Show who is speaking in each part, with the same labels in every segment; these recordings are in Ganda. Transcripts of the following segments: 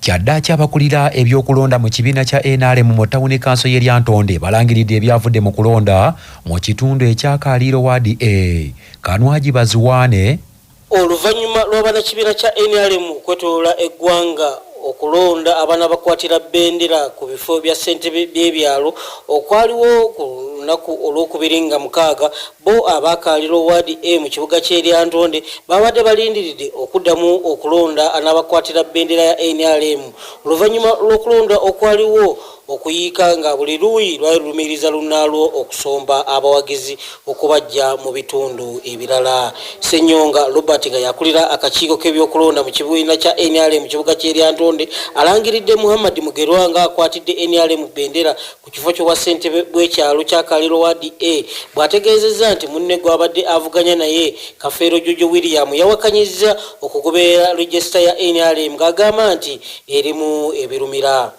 Speaker 1: Kyaddaaki abakulira ebyokulonda mu kibiina kya NRM mu ttawuni kanso y'e Lyantonde balangiridde ebyavudde mu kulonda mu kitundu ekya Kaliiro Ward A. Kanwaji Baziwane
Speaker 2: oluvannyuma lw'abannakibiina kya NRM kwetoloola eggwanga okulonda abaana bakwatira bendera ku bifo bya ssentebe by'ebyalo okwaliwo ku lunaku olwokubiri nga 6 bo abakaaliro Ward A mu kibuga ky'e Lyantonde babadde balindiridde okuddamu okulonda n'abakwatira bendera ya NRM oluvannyuma lw'okulonda okwaliwo okuyiika nga buli luuyi lwali lumiriza lunnaalwo okusomba abawagizi okubajja mu bitundu ebirala. Ssenyonga Robert nga yakulira akakiiko k'ebyokulonda mu kibiina kya NRM mu kibuga ky'e Lyantonde alangiridde Muhammad Mugerwa nga akwatidde NRM bendera ku kifo ky'obwa ssentebe bw'ekyalo kya Kaliiro Ward A bw'ategeezezza nti munne gw'abadde avuganya naye Kafeero Jojo William yawakanyizza okugoberera regisita ya NRM ng'agamba nti erimu ebirumira.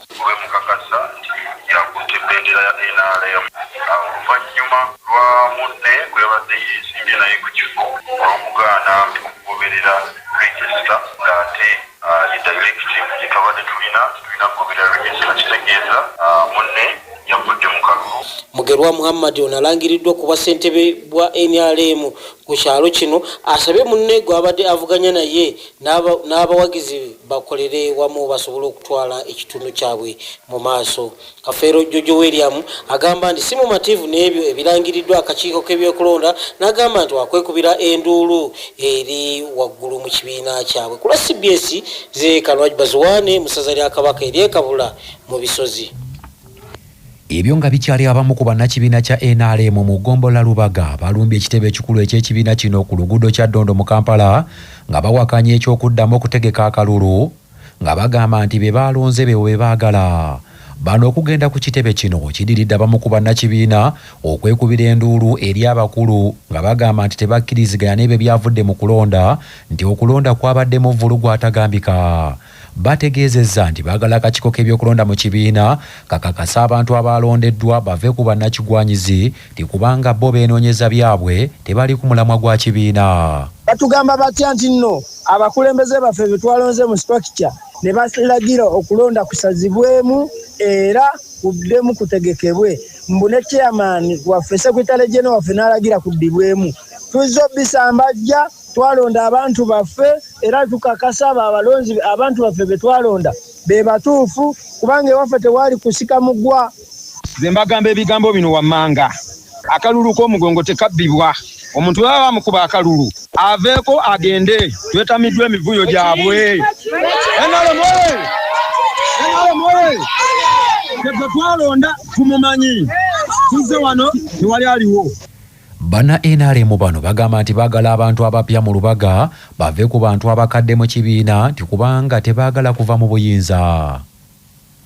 Speaker 3: Bendera ya NRM oluvannyuma lwa munne gwe yabadde yeesimbye naye ku kifo olw'okugaana okugoberera regisita ng'ate edirective gye twabadde tulina kugoberera regisita kitegeeza munne yavudde mu kalulu.
Speaker 2: Mugerwa Muhammad ono alangiriddwa ku bwassentebe bwa NRM ku kyalo kino asabye munne gw'abadde avuganya naye n'abawagizi bakolere wamu basobole okutwala ekitundu kyabwe mu maaso. Kafeero Jojo William agamba nti si mumativu n'ebyo ebirangiriddwa akakiiko k'ebyokulonda n'agamba nti wakwekubira enduulu eri waggulu mu kibiina kyabwe. Ku lwa CBS ze Kanwaji Baziwane mu ssaza lya Kabaka ery'ekabula mu Bisozi.
Speaker 1: Ebyo nga bikyali abamu ku bannakibiina kya NRM mu Gombola Lubaga balumbye ekitebe ekikulu eky'ekibiina kino ku luguudo kya Ddondo mu Kampala nga bawakanya ekyokuddamu okutegeka akalulu nga bagamba nti be balonze be bwe baagala. Bano okugenda ku kitebe kino kidiridde abamu ku bannakibiina okwekubira enduulu eri abakulu nga bagamba nti tebakkiriziganya n'ebyo byavudde mu kulonda nti okulonda kwabaddemu vvulugu atagambika. Bategeezezza nti baagala akakiiko k'ebyokulonda mu kibiina kakakasa abantu abalondeddwa bave ku bannakigwanyizi ti kubanga bo beenoonyeza byabwe tebali ku mulamwa gwa kibiina.
Speaker 4: Batugamba batya nti nno abakulembeze baffe be twalonze mu structure ne balagira okulonda kusazibwemu era kuddemu kutegekebwe mbu ne chairman waffe Secretary General waffe n'alagira kuddibwemu. Tuzza bisambajja twalonda abantu baffe era tukakasa abalonzi abantu baffe be twalonda be batuufu kubanga ewaffe tewali kusika mugwa.
Speaker 5: Nze mbagamba ebigambo bino wammanga akalulu k'omugongo tekabbibwa. Omuntu baba bamukuba akalulu aveeko agende twetamiddwa emivuyo gyabwe. Twe twalonda tumumanyi tuzze wano tewali aliwo.
Speaker 1: Bana NRM bano bagamba nti baagala abantu abapya mu Lubaga bave ku bantu abakadde mu kibiina nti kubanga tebaagala kuva mu buyinza.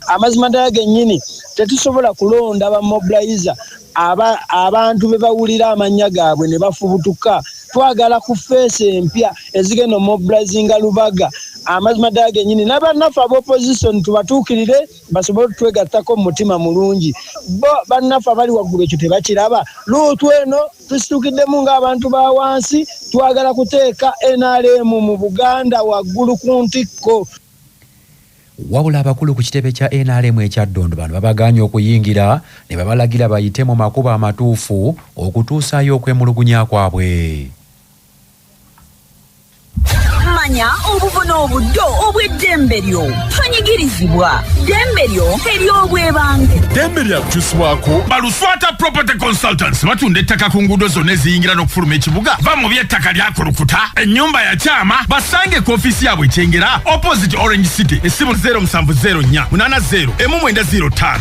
Speaker 4: Amazima ddala gennyini tetusobola kulonda bamobilizer abantu be bawulira amannya gaabwe ne bafubutuka. Twagala ku feesi empya ezigenda mobilizinga Lubaga. Amazima ddala gennyini n'abannaffe ab'opposition tubatuukirire basobole okutwegattako mu mutima mulungi. Bo bannaffe abali waggulu ekyo tebakiraba. Luutu eno tusituukiddemu ng'abantu ba wansi twagala kuteeka NRM mu Buganda waggulu ku ntikko.
Speaker 1: Wabula abakulu ku kitebe kya NRM ekya Ddondo bano babaganye okuyingira ne babalagira bayite mu makubo amatuufu okutuusaayo okwemulugunya kwabwe.
Speaker 6: Manya obuvuna obuddo obw'eddembe lyo tonyigirizibwa. Ddembe lyo ery'obwebange.
Speaker 7: Ddembe lyakukyusibwako Baluswata Property Consultants batunda ettaka ku nguudo zonna eziyingira n'okufuluma ekibuga. Va mu by'ettaka lyakulukuta ennyumba ya kyama basange ku ofiisi yaabwe ekyengera opposite Orange City essimu 0704 80 1905.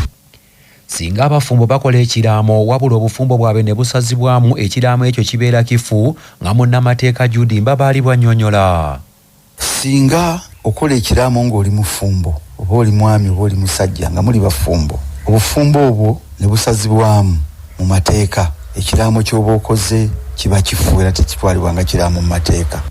Speaker 1: Singa abafumbo bakola ekiraamo wabula obufumbo bwabwe ne busazibwamu ekiraamo ekyo kibeera kifu nga munnamateeka Judy Mbabaali bw'annyonnyola.
Speaker 8: Singa okola ekiraamo ng'oli mufumbo oba oli mwami oba oli musajja nga muli bafumbo obufumbo obwo ne busazibwamu mu mateeka ekiraamo ky'oba okoze kiba kifu era tekitwalibwa nga kiraamo mu mateeka.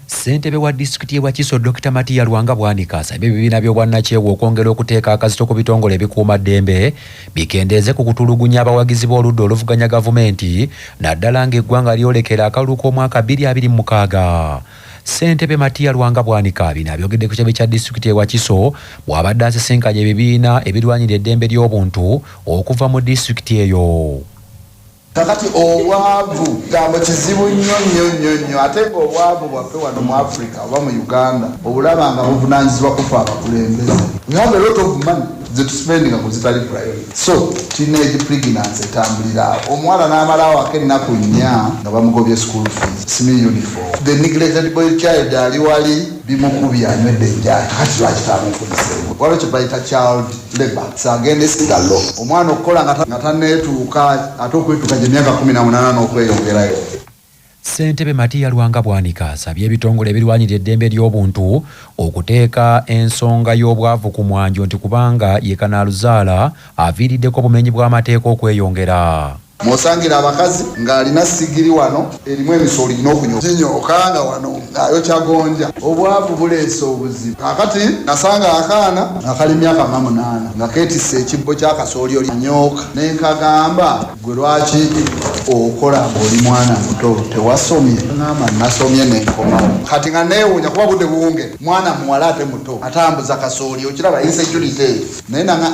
Speaker 1: Ssentebe wa disitulikiti y'e Wakiso Dr. Matiya Lwanga bwanika asabye ebibiina by'obwannakyewa okwongera okuteeka akazito ku bitongole ebikuuma ddembe bikendeeze ku kutulugunya abawagizi b'oludda oluvuganya gavumenti naddala ng'eggwanga lyolekera akalulu k'omwaka 2026. Ssentebe Matiya Lwanga Bwanika bino abyogedde ku kitebe kya disitulikiti ewa Kiso bw'abadde asisinkanye ebibiina ebirwanyira eddembe ly'obuntu okuva mu disitulikiti eyo.
Speaker 9: Kakati obwavu kigambo kizibu nnyo ate ng'obwavu bwaffe wano mu Africa oba mu Uganda obulaba nga buvunaanyizibwa kufa abakulembeze. We have a lot of money zetuspendinga ku zitali priority. So teenage pregnancy etambulira omuwala n'amalawo ak'ennaku 4 nga bamugobye school fees simi uniform. The neglected boy child ali wali bimukubya anywedde enjala kati lwaki tamufunisemu waliwo kye bayita child labor sagende sigalo omwana okukola nga taneetuuka ate okwetuuka gy'emyaka 18 n'okweyongerayo.
Speaker 1: Ssentebe Matiya Lwanga Bwanika asabye ebitongole ebirwanyira eddembe ly'obuntu okuteeka ensonga y'obwavu ku mwanjo nti kubanga ye kanaaluzaala aviiriddeko obumenyi bw'amateeka okweyongera.
Speaker 9: Mosangira abakazi ng'alina sigiri wano erimu emisooli n'okunyokanga wano ng'ayokya gonja obwavu buleesa obuzibu. Kakati nasanga akaana akali myaka 8 nga keetisse ekibbo kya kasooli oli anyooka ne nkagamba gwe lwaki okola ng'oli mwana muto tewasomye? Ngamba nasomye n'enkomawo kati nga neewuunya kuba budde buwunge mwana muwala ate muto atambuza kasooli okiraba insecurity naye nanga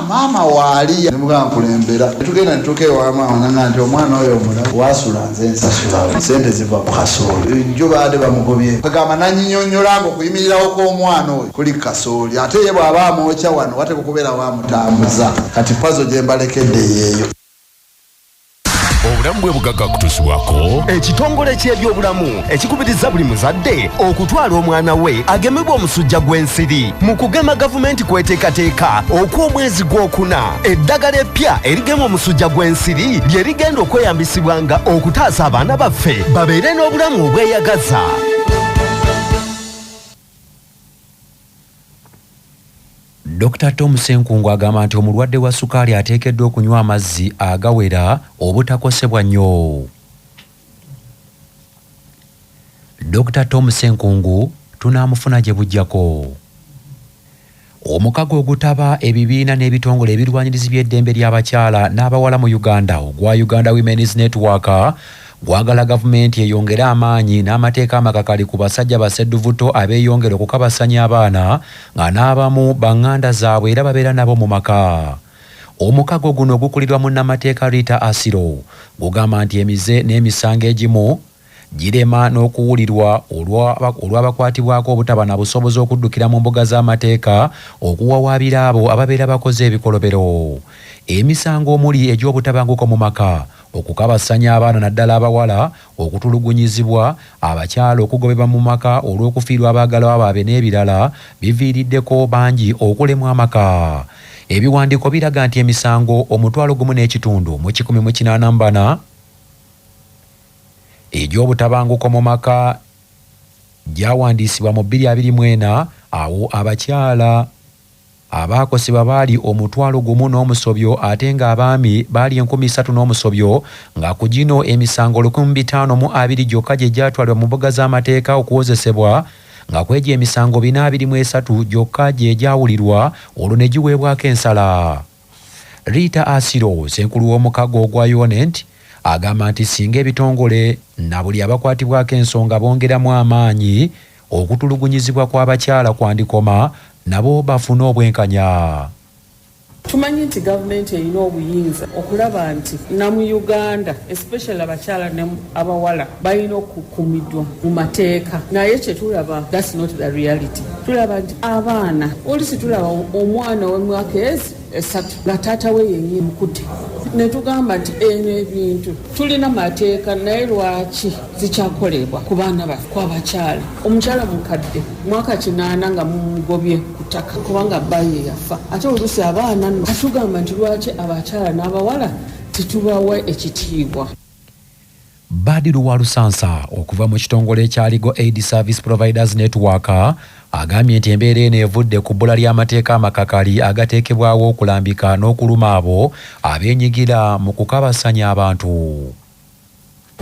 Speaker 9: maama waali nemugamba nkulembera netugenda netuuka ewama onanga nti omwana oyo omulabu wasula nze nsasula sente ziva ku kasooli jo baade bamugobye kagamba nanyinyonnyola nga okuyimirirawo kw'omwana oyo kuli kasooli ate ye bw'aba amwokya wano wate kukubeera wamutambuza kati pazo gye mbalekedde yeeyo.
Speaker 10: Obulamu bwe bugagga kutuusibwako ekitongole ky'ebyobulamu ekikubiriza buli muzadde okutwala omwana we agemebwa omusujja gw'ensiri. Mu kugema gavumenti kweteekateeka okw'omwezi gw'okuna eddagala eppya erigema omusujja gw'ensiri lye rigenda okweyambisibwanga okutaasa abaana baffe babeere n'obulamu obweyagaza.
Speaker 1: Dr. Tom Senkungu agamba nti omulwadde wa sukaali ateekeddwa okunywa amazzi agawera obutakosebwa nnyo. Dr. Tom Senkungu tunaamufuna gye bujjako. Omukago ogutaba ebibiina n'ebitongole ebirwanyirizi by'eddembe ly'abakyala n'abawala mu Uganda ogwa Uganda Women's Network gwagala gavumenti eyongere amaanyi n'amateeka amakakali ku basajja basedduvuto abeeyongera okukabasanya abaana nga n'abamu baŋŋanda zaabwe era babeera nabo mu maka. Omukago guno gukulirwa munnamateeka Rita Asiro gugamba nti emize n'emisango egimu girema n'okuwulirwa olw'abakwatibwako obutaba na busobozi okuddukira mu mbuga z'amateeka okuwawaabira abo ababeera bakoze ebikolobero. Emisango omuli egy'obutabanguko mu maka, okukabasanya abaana naddala abawala, okutulugunyizibwa, abakyala okugobebwa mu maka olw'okufiirwa abaagalwa baabwe n'ebirala biviiriddeko bangi okulemwa amaka. Ebiwandiiko biraga nti emisango 1.5 mu 184 egy'obutabanguko mu maka gyawandiisibwa mu 2024 awo abakyala abaakosebwa baali 1,000 n'omusobyo ate ng'abaami baali 3,000 n'omusobyo nga ku gino emisango 520 gyokka gye gyatwalibwa mu mbuga z'amateeka okuwozesebwa nga kwegyo emisango 423 gyokka gye gyawulirwa olwo ne giweebwako ensala. Rita Asiro Senkulu w'omukago ogwa UNET agamba nti singa ebitongole na buli abakwatibwako ensonga bongeramu amaanyi okutulugunyizibwa kw'abakyala kwandikoma nabo bafuna obwenkanya.
Speaker 11: Tumanyi nti gavumenti erina obuyinza okulaba nti na mu Uganda especially abakyala ne abawala balina okukuumibwa mu mateeka, naye kye tulaba that's not the reality. Tulaba nti abaana olisi tulaba omwana w'emyaka 3 nga taata we yennyini mukutte ne tugamba nti eno ebintu tulina mateeka naye lwaki zikyakolebwa ku baana baffe kw'abakyala. Omukyala mukadde mwaka 8 nga mumugobye ku ttaka kubanga bbaye yafa, ate oluusi abaana atugamba nti lwaki abakyala n'abawala titubawa ekitiibwa.
Speaker 1: Badiru wa Lusansa okuva mu kitongole ekya Legal Aid Service Providers Network agambye nti embeera eno evudde ku bbula ly'amateeka amakakali agateekebwawo okulambika n'okuluma abo abeenyigira mu kukabasanya abantu.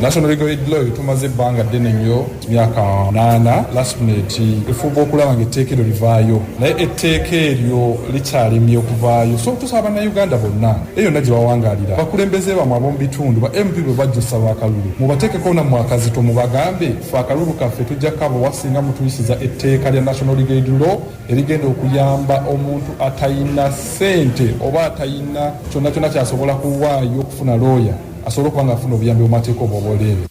Speaker 12: National Legal Aid Law tumaze ebbanga ddene nnyo myaka 8 lastimate efuba okulaba ng'etteeka livaayo naye etteeka eryo likyalemye okuvaayo so tusaba bannayuganda bonna eyo yonna gye bawangaalira bakulembeze bamwe ab'omu bitundu ba MP bwe bajja osaba akalulu mubateekeko nammwe akazito mubagambe fe akalulu kaffe tujja kaba wasinga mutuyisiza etteeka lya National Legal Aid Law erigenda okuyamba omuntu atayina ssente oba atayina kyonna kyonna kyasobola kuwaayo okufuna looya asobola okuba ng'afuna obuyambi bumateeka oba obwoleere.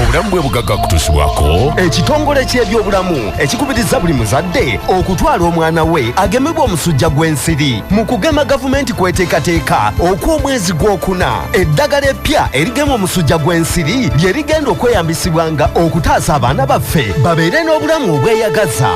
Speaker 10: Obulamu bwe bugagga kutuusibwako ekitongole ky'ebyobulamu ekikubiriza buli muzadde okutwala omwana we agemebwa omusujja gw'ensiri mu kugema gavumenti kweteekateeka okw'omwezi gw'okuna eddagala eppya erigema omusujja gw'ensiri lye rigenda okweyambisibwanga okutaasa abaana baffe babeere n'obulamu obweyagaza.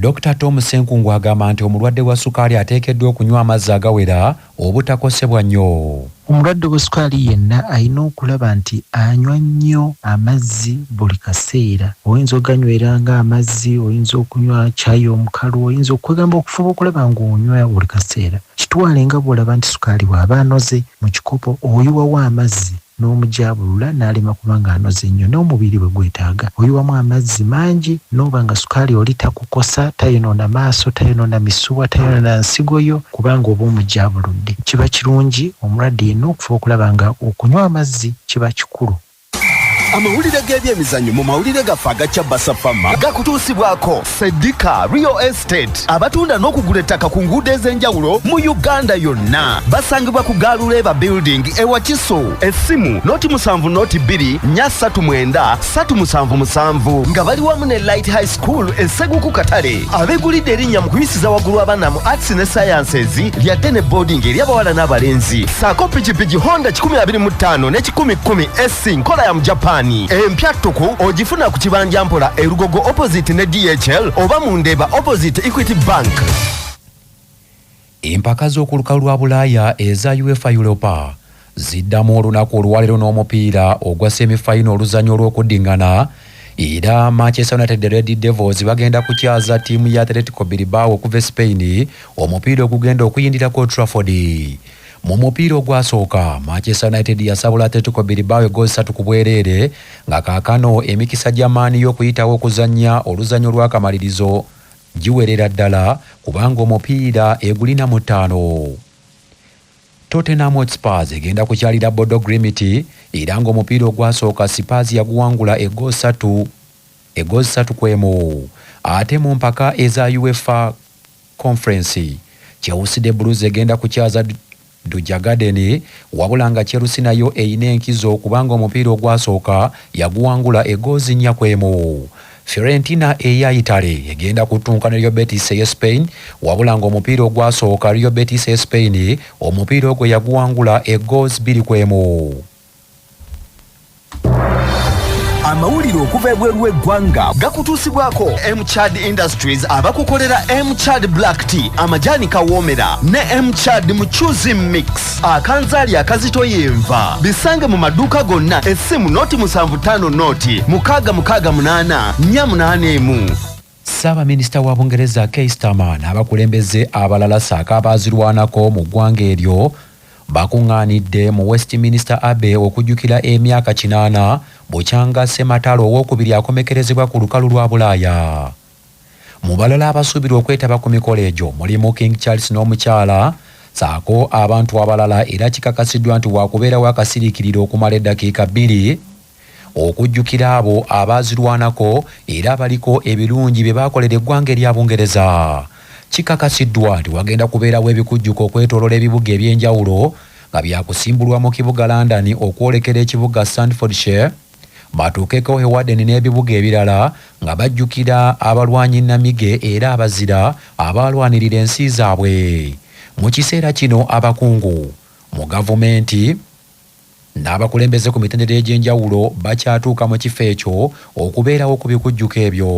Speaker 1: Dr. Tom Senkungu agamba nti omulwadde wa sukaali ateekeddwa okunywa amazzi agawera obutakosebwa nnyo.
Speaker 13: Omulwadde wa sukaali yenna alina okulaba nti anywa nnyo amazzi buli kaseera. Oyinza oganywera nga amazzi, oyinza okunywa caayi omukalu, oyinza okwegamba okufuba okulaba ng'onywa buli kaseera. Kitwale nga bw'olaba nti sukaali bw'aba anoze mu kikopo oyiwawo amazzi n'omujabulula n'alema kubanga anoze nnyo n'omubiri bwe gwetaaga. Oyiwamu amazzi mangi n'oba nga sukaali oli takukosa, tayonoona maaso, tayonoona misuwa, tayonoona nsigo yo kubanga oba omujabuludde. Kiba kirungi omulwadde yenna okufuba okulaba nga okunywa amazzi kiba kikulu.
Speaker 10: Amawulire g'ebyemizannyo mu mawulire gaffe agakya Basafama gakutuusibwako Sedika Real Estate abatunda n'okugula ettaka ku nguudo ez'enjawulo mu Uganda yonna. Basangibwa ku Galuleba Building ewakiso essimu noti 7 noti 2 339 377 nga bali wamu ne Light High School esseguku Katale. Abeegulidde erinnya mu kuyisiza waggulu abaana mu Arts ne Sciences lyadde ne boarding ery'abawala n'abalenzi. Saako pikipiki Honda 2025 ne 1010 SC nkola ya mu Japan. Empya ttuku ogifuna ku kibanja mpola erugogo opposite ne DHL oba mu Ndeeba opposite Equity Bank.
Speaker 1: Empaka z'okulukalu lwa Bulaaya eza UEFA Europa ziddamu olunaku olwaleero n'omupiira ogwa semi-final oluzanyo olw'okuddingana era Manchester United Red Devils bagenda kukyaza ttiimu ya Atletico Bilbao okuva Spain omupiira ogugenda okuyindira ku Old Trafford. Mu mupiira ogwasooka Manchester United yasabula Atletico Bilbao egoli 3 ku bwereere nga kaakano emikisa gya maani y'okuyitawo okuzannya oluzanyo lw'akamalirizo giwerera ddala kubanga omupiira egulina mu 5. Tottenham Hotspur egenda kukyalira Bodo Glimt era ng'omupiira ogwasooka Spurs yaguwangula egoli 3 ku 1. Ate mu mpaka eza UEFA Conference Chelsea the Blues egenda kukyaza Duja Garden wabula nga Chelsea nayo eyina enkizo kubanga omupiira ogwasooka yaguwangula egoozi 4 ku 1. Fiorentina eya Italy egenda kutunkana Real Betis eya Spain wabula nga omupiira ogwasooka Real Betis eya Spain omupiira ogwo yaguwangula egoozi 2 ku 1.
Speaker 10: Amawulire okuva ebweru w'eggwanga gakutuusibwako M-Chad Industries abakukolera M-Chad Black Tea amajani kawoomera ne M-Chad Muchuzi Mix akanzaali akazito yenva bisange mu maduuka gonna essimu noti 75 noti 668 481.
Speaker 1: Ssaabaminisita wa Bungereza Keir Starmer n'abakulembeze abalala saako abaazirwanako mu ggwanga eryo bakuŋŋaanidde mu Westminster Abbey okujjukira emyaka 80 Bukyanga Ssematalo owookubiri akomekerezebwa ku lukalu lwa Bulaaya. Mu balala abasuubirwa okwetaba ku mikolo egyo mulimu King Charles n'omukyala saako abantu abalala era kikakasiddwa nti waakubeerawo akasiriikiriro okumala eddakiika 2 okujjukira abo abaazirwanako era abaliko ebirungi bye baakolera eggwanga erya Bungereza. Kikakasiddwa nti wagenda kubeerawo ebikujjuko okwetooloola ebibuga eby'enjawulo nga byakusimbulwa mu kibuga London okwolekera ekibuga Staffordshire batuukeko Hawarden n'ebibuga ebirala nga bajjukira abalwanyi namige era abazira abalwanirira ensi zaabwe. Mu kiseera kino abakungu mu gavumenti n'abakulembeze ku mitendera egy'enjawulo bakyatuuka mu kifo ekyo okubeerawo ku bikujjuko ebyo.